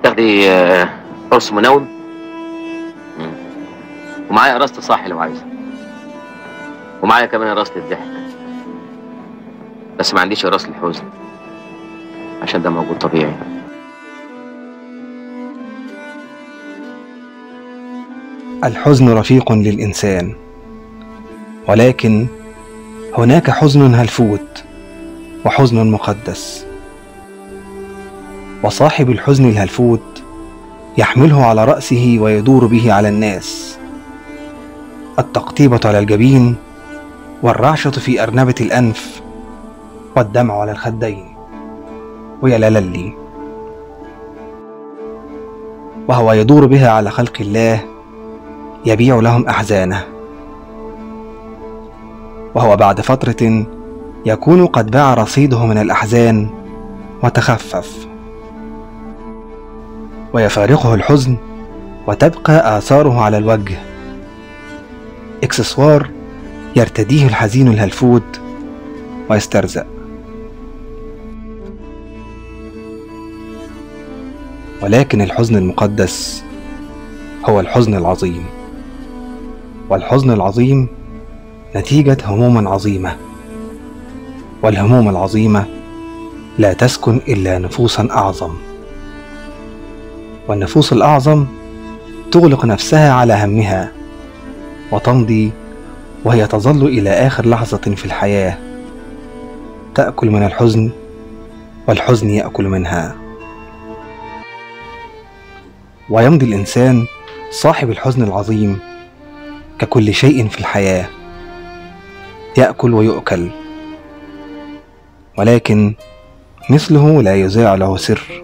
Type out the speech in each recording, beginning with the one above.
تاخدي قرص منوم. ومعايا قراصة صاحي لو عايزة، ومعايا كمان قراصة الضحك، بس ما عنديش قراصة الحزن عشان ده موجود طبيعي. الحزن رفيق للإنسان، ولكن هناك حزن هلفوت وحزن مقدس. وصاحب الحزن الهلفوت يحمله على رأسه ويدور به على الناس، التقطيبة على الجبين، والرعشة في أرنبة الأنف، والدمع على الخدين، ويا للي، وهو يدور بها على خلق الله يبيع لهم أحزانه، وهو بعد فترة يكون قد باع رصيده من الأحزان وتخفف، ويفارقه الحزن وتبقى آثاره على الوجه، إكسسوار يرتديه الحزين الهلفوت ويسترزق. ولكن الحزن المقدس هو الحزن العظيم، والحزن العظيم نتيجة هموم عظيمة، والهموم العظيمة لا تسكن إلا نفوسا أعظم، والنفوس الأعظم تغلق نفسها على همها وتمضي، وهي تظل إلى آخر لحظة في الحياة تأكل من الحزن، والحزن يأكل منها. ويمضي الإنسان صاحب الحزن العظيم ككل شيء في الحياة، يأكل ويؤكل، ولكن مثله لا يذاع له سر،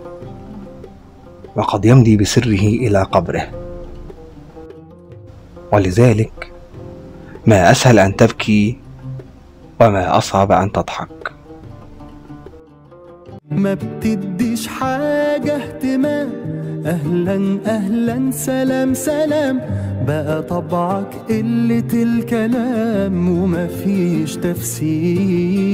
وقد يمضي بسره إلى قبره. ولذلك ما أسهل أن تبكي وما أصعب أن تضحك. ما بتديش حاجة اهتمام، أهلا أهلا سلام سلام، بقى طبعك قلة الكلام ومفيش تفسير.